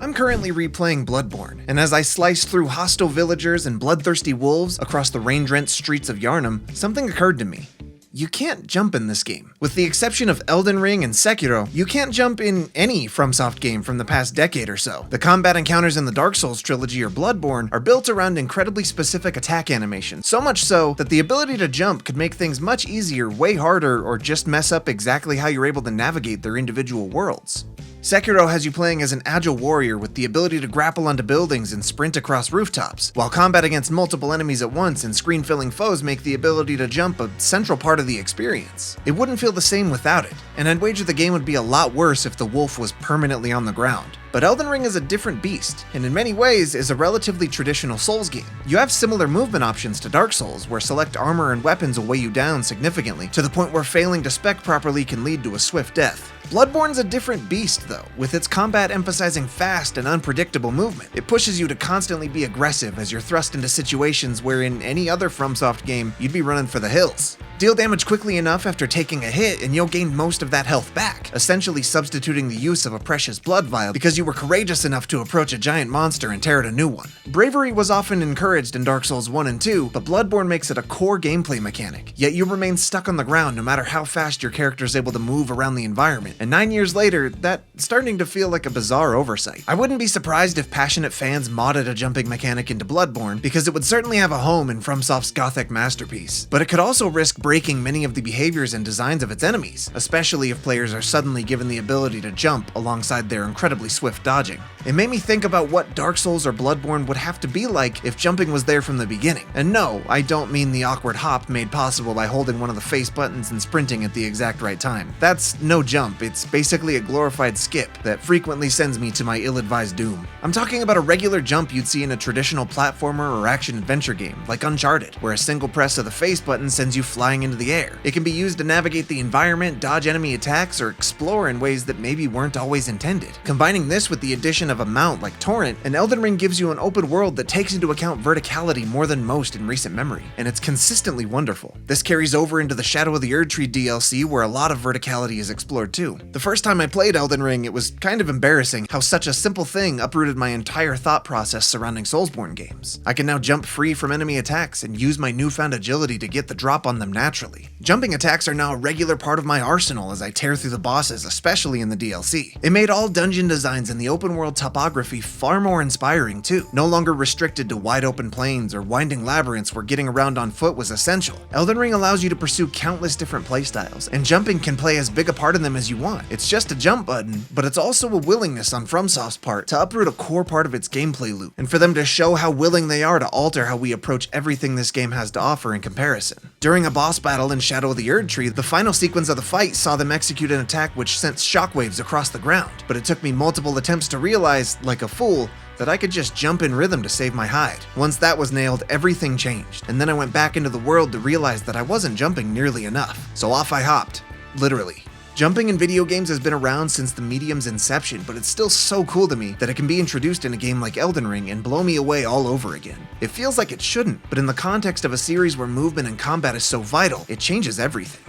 I'm currently replaying Bloodborne, and as I slice through hostile villagers and bloodthirsty wolves across the rain-drenched streets of Yharnam, something occurred to me. You can't jump in this game. With the exception of Elden Ring and Sekiro, you can't jump in any FromSoft game from the past decade or so. The combat encounters in the Dark Souls trilogy or Bloodborne are built around incredibly specific attack animation, so much so that the ability to jump could make things much easier, way harder, or just mess up exactly how you're able to navigate their individual worlds. Sekiro has you playing as an agile warrior with the ability to grapple onto buildings and sprint across rooftops, while combat against multiple enemies at once and screen-filling foes make the ability to jump a central part of the experience. It wouldn't feel the same without it, and I'd wager the game would be a lot worse if the wolf was permanently on the ground. But Elden Ring is a different beast, and in many ways is a relatively traditional Souls game. You have similar movement options to Dark Souls, where select armor and weapons will weigh you down significantly, to the point where failing to spec properly can lead to a swift death. Bloodborne's a different beast though, with its combat emphasizing fast and unpredictable movement. It pushes you to constantly be aggressive as you're thrust into situations where in any other FromSoft game, you'd be running for the hills. Deal damage quickly enough after taking a hit and you'll gain most of that health back, essentially substituting the use of a precious blood vial because you were courageous enough to approach a giant monster and tear it a new one. Bravery was often encouraged in Dark Souls 1 and 2, but Bloodborne makes it a core gameplay mechanic, yet you remain stuck on the ground no matter how fast your character is able to move around the environment, and 9 years later, that's starting to feel like a bizarre oversight. I wouldn't be surprised if passionate fans modded a jumping mechanic into Bloodborne, because it would certainly have a home in FromSoft's gothic masterpiece, but it could also risk breaking many of the behaviors and designs of its enemies, especially if players are suddenly given the ability to jump alongside their incredibly swift dodging. It made me think about what Dark Souls or Bloodborne would have to be like if jumping was there from the beginning. And no, I don't mean the awkward hop made possible by holding one of the face buttons and sprinting at the exact right time. That's no jump, it's basically a glorified skip that frequently sends me to my ill-advised doom. I'm talking about a regular jump you'd see in a traditional platformer or action-adventure game, like Uncharted, where a single press of the face button sends you flying into the air. It can be used to navigate the environment, dodge enemy attacks, or explore in ways that maybe weren't always intended. Combining this with the addition of a mount like Torrent, and Elden Ring gives you an open world that takes into account verticality more than most in recent memory, and it's consistently wonderful. This carries over into the Shadow of the Erdtree DLC, where a lot of verticality is explored too. The first time I played Elden Ring, it was kind of embarrassing how such a simple thing uprooted my entire thought process surrounding Soulsborne games. I can now jump free from enemy attacks and use my newfound agility to get the drop on them naturally. Jumping attacks are now a regular part of my arsenal as I tear through the bosses, especially in the DLC. It made all dungeon designs and the open world topography far more inspiring too, no longer restricted to wide open plains or winding labyrinths where getting around on foot was essential. Elden Ring allows you to pursue countless different playstyles, and jumping can play as big a part in them as you want. It's just a jump button, but it's also a willingness on FromSoft's part to uproot a core part of its gameplay loop, and for them to show how willing they are to alter how we approach everything this game has to offer in comparison. During a boss battle in Shadow of the Erdtree, the final sequence of the fight saw them execute an attack which sent shockwaves across the ground, but it took me multiple attempts to realize, like a fool, that I could just jump in rhythm to save my hide. Once that was nailed, everything changed, and then I went back into the world to realize that I wasn't jumping nearly enough. So off I hopped. Literally. Jumping in video games has been around since the medium's inception, but it's still so cool to me that it can be introduced in a game like Elden Ring and blow me away all over again. It feels like it shouldn't, but in the context of a series where movement and combat is so vital, it changes everything.